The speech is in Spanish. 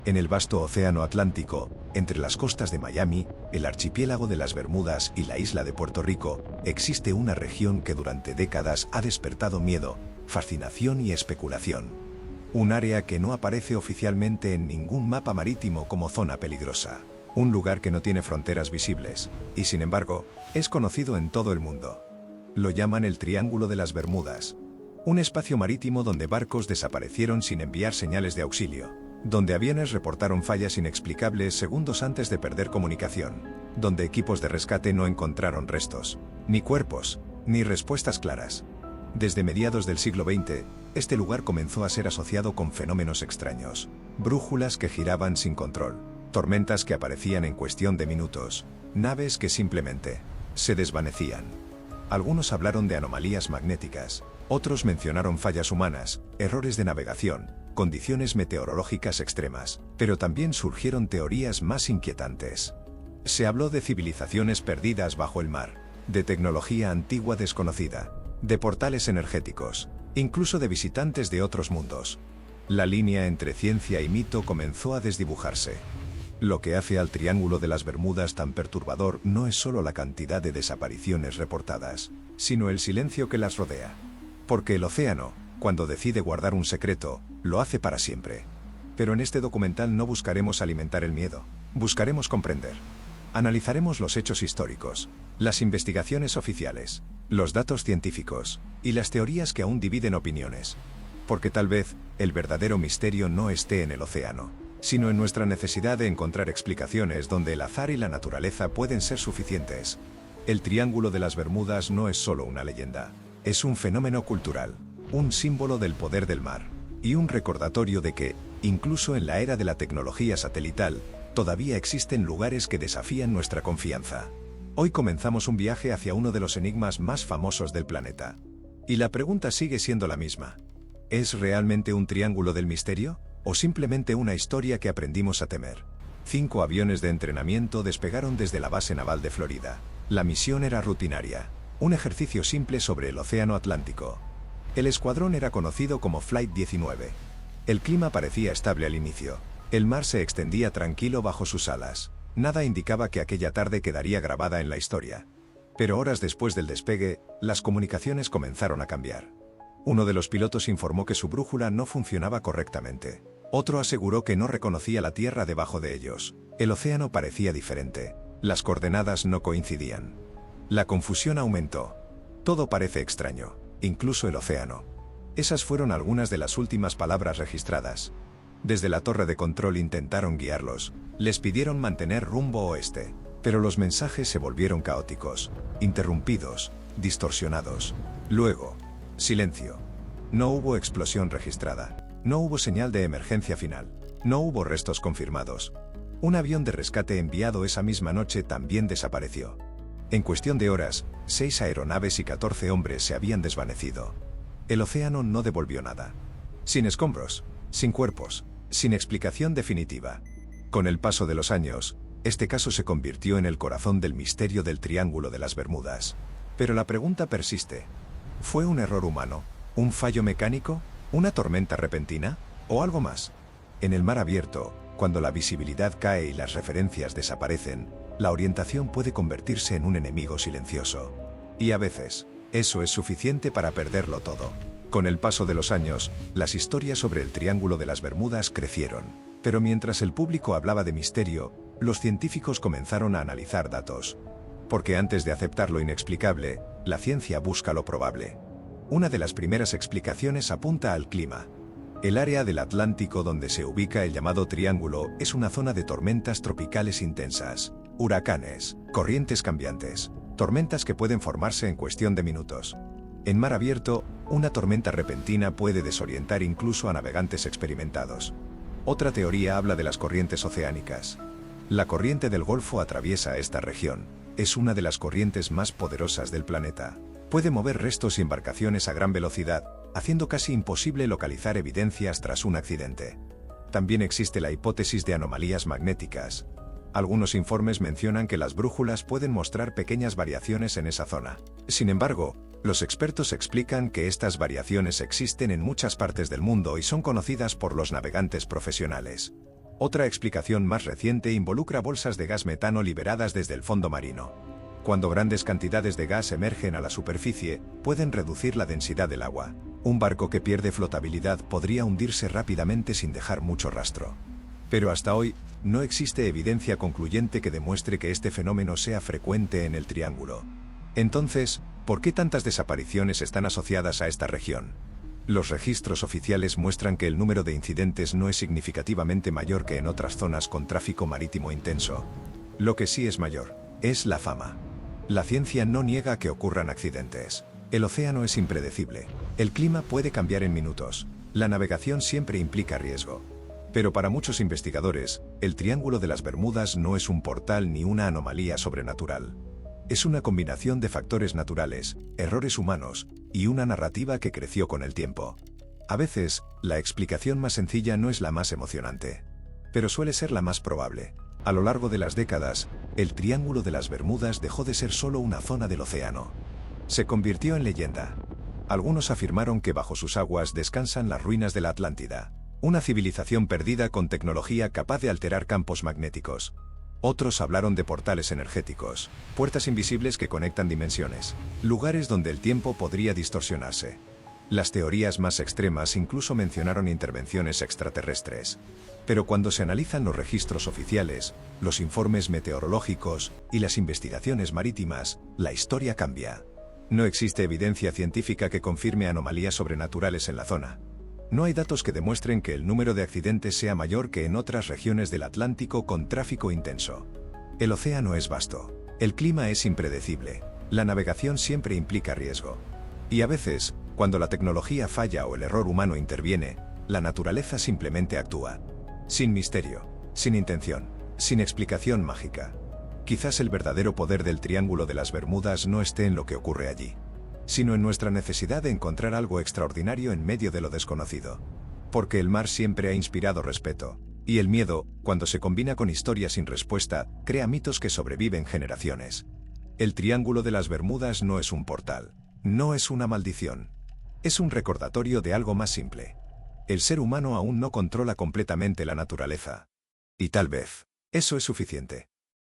En el vasto océano Atlántico, entre las costas de Miami, el archipiélago de las Bermudas y la isla de Puerto Rico, existe una región que durante décadas ha despertado miedo, fascinación y especulación. Un área que no aparece oficialmente en ningún mapa marítimo como zona peligrosa. Un lugar que no tiene fronteras visibles, y sin embargo, es conocido en todo el mundo. Lo llaman el Triángulo de las Bermudas. Un espacio marítimo donde barcos desaparecieron sin enviar señales de auxilio. Donde aviones reportaron fallas inexplicables segundos antes de perder comunicación. Donde equipos de rescate no encontraron restos, ni cuerpos, ni respuestas claras. Desde mediados del siglo XX, este lugar comenzó a ser asociado con fenómenos extraños. Brújulas que giraban sin control. Tormentas que aparecían en cuestión de minutos. Naves que simplemente se desvanecían. Algunos hablaron de anomalías magnéticas. Otros mencionaron fallas humanas, errores de navegación, condiciones meteorológicas extremas. Pero también surgieron teorías más inquietantes. Se habló de civilizaciones perdidas bajo el mar, de tecnología antigua desconocida, de portales energéticos, incluso de visitantes de otros mundos. La línea entre ciencia y mito comenzó a desdibujarse. Lo que hace al Triángulo de las Bermudas tan perturbador no es solo la cantidad de desapariciones reportadas, sino el silencio que las rodea. Porque el océano, cuando decide guardar un secreto, lo hace para siempre. Pero en este documental no buscaremos alimentar el miedo, buscaremos comprender. Analizaremos los hechos históricos, las investigaciones oficiales, los datos científicos, y las teorías que aún dividen opiniones. Porque tal vez, el verdadero misterio no esté en el océano, sino en nuestra necesidad de encontrar explicaciones donde el azar y la naturaleza pueden ser suficientes. El Triángulo de las Bermudas no es solo una leyenda, es un fenómeno cultural, un símbolo del poder del mar, y un recordatorio de que, incluso en la era de la tecnología satelital, todavía existen lugares que desafían nuestra confianza. Hoy comenzamos un viaje hacia uno de los enigmas más famosos del planeta. Y la pregunta sigue siendo la misma. ¿Es realmente un triángulo del misterio? ¿O simplemente una historia que aprendimos a temer? 5 aviones de entrenamiento despegaron desde la base naval de Florida. La misión era rutinaria, un ejercicio simple sobre el océano Atlántico. El escuadrón era conocido como Flight 19. El clima parecía estable al inicio. El mar se extendía tranquilo bajo sus alas. Nada indicaba que aquella tarde quedaría grabada en la historia. Pero horas después del despegue, las comunicaciones comenzaron a cambiar. Uno de los pilotos informó que su brújula no funcionaba correctamente. Otro aseguró que no reconocía la tierra debajo de ellos. El océano parecía diferente. Las coordenadas no coincidían. La confusión aumentó. Todo parece extraño, incluso el océano. Esas fueron algunas de las últimas palabras registradas. Desde la torre de control intentaron guiarlos. Les pidieron mantener rumbo oeste. Pero los mensajes se volvieron caóticos, interrumpidos, distorsionados. Luego, silencio. No hubo explosión registrada. No hubo señal de emergencia final. No hubo restos confirmados. Un avión de rescate enviado esa misma noche también desapareció. En cuestión de horas, 6 aeronaves y 14 hombres se habían desvanecido. El océano no devolvió nada. Sin escombros, sin cuerpos, sin explicación definitiva. Con el paso de los años, este caso se convirtió en el corazón del misterio del Triángulo de las Bermudas. Pero la pregunta persiste. ¿Fue un error humano? ¿Un fallo mecánico? ¿Una tormenta repentina? ¿O algo más? En el mar abierto, cuando la visibilidad cae y las referencias desaparecen, la orientación puede convertirse en un enemigo silencioso. Y a veces, eso es suficiente para perderlo todo. Con el paso de los años, las historias sobre el Triángulo de las Bermudas crecieron. Pero mientras el público hablaba de misterio, los científicos comenzaron a analizar datos. Porque antes de aceptar lo inexplicable, la ciencia busca lo probable. Una de las primeras explicaciones apunta al clima. El área del Atlántico donde se ubica el llamado Triángulo es una zona de tormentas tropicales intensas, huracanes, corrientes cambiantes, tormentas que pueden formarse en cuestión de minutos. En mar abierto, una tormenta repentina puede desorientar incluso a navegantes experimentados. Otra teoría habla de las corrientes oceánicas. La corriente del Golfo atraviesa esta región. Es una de las corrientes más poderosas del planeta. Puede mover restos y embarcaciones a gran velocidad, haciendo casi imposible localizar evidencias tras un accidente. También existe la hipótesis de anomalías magnéticas. Algunos informes mencionan que las brújulas pueden mostrar pequeñas variaciones en esa zona. Sin embargo, los expertos explican que estas variaciones existen en muchas partes del mundo y son conocidas por los navegantes profesionales. Otra explicación más reciente involucra bolsas de gas metano liberadas desde el fondo marino. Cuando grandes cantidades de gas emergen a la superficie, pueden reducir la densidad del agua. Un barco que pierde flotabilidad podría hundirse rápidamente sin dejar mucho rastro. Pero hasta hoy, no existe evidencia concluyente que demuestre que este fenómeno sea frecuente en el Triángulo. Entonces, ¿por qué tantas desapariciones están asociadas a esta región? Los registros oficiales muestran que el número de incidentes no es significativamente mayor que en otras zonas con tráfico marítimo intenso. Lo que sí es mayor, es la fama. La ciencia no niega que ocurran accidentes. El océano es impredecible. El clima puede cambiar en minutos. La navegación siempre implica riesgo. Pero para muchos investigadores, el Triángulo de las Bermudas no es un portal ni una anomalía sobrenatural. Es una combinación de factores naturales, errores humanos, y una narrativa que creció con el tiempo. A veces, la explicación más sencilla no es la más emocionante, pero suele ser la más probable. A lo largo de las décadas, el Triángulo de las Bermudas dejó de ser solo una zona del océano. Se convirtió en leyenda. Algunos afirmaron que bajo sus aguas descansan las ruinas de la Atlántida, una civilización perdida con tecnología capaz de alterar campos magnéticos. Otros hablaron de portales energéticos, puertas invisibles que conectan dimensiones, lugares donde el tiempo podría distorsionarse. Las teorías más extremas incluso mencionaron intervenciones extraterrestres. Pero cuando se analizan los registros oficiales, los informes meteorológicos y las investigaciones marítimas, la historia cambia. No existe evidencia científica que confirme anomalías sobrenaturales en la zona. No hay datos que demuestren que el número de accidentes sea mayor que en otras regiones del Atlántico con tráfico intenso. El océano es vasto. El clima es impredecible. La navegación siempre implica riesgo. Y a veces, cuando la tecnología falla o el error humano interviene, la naturaleza simplemente actúa. Sin misterio, sin intención, sin explicación mágica. Quizás el verdadero poder del Triángulo de las Bermudas no esté en lo que ocurre allí, sino en nuestra necesidad de encontrar algo extraordinario en medio de lo desconocido. Porque el mar siempre ha inspirado respeto, y el miedo, cuando se combina con historias sin respuesta, crea mitos que sobreviven generaciones. El Triángulo de las Bermudas no es un portal, no es una maldición. Es un recordatorio de algo más simple. El ser humano aún no controla completamente la naturaleza. Y tal vez, eso es suficiente.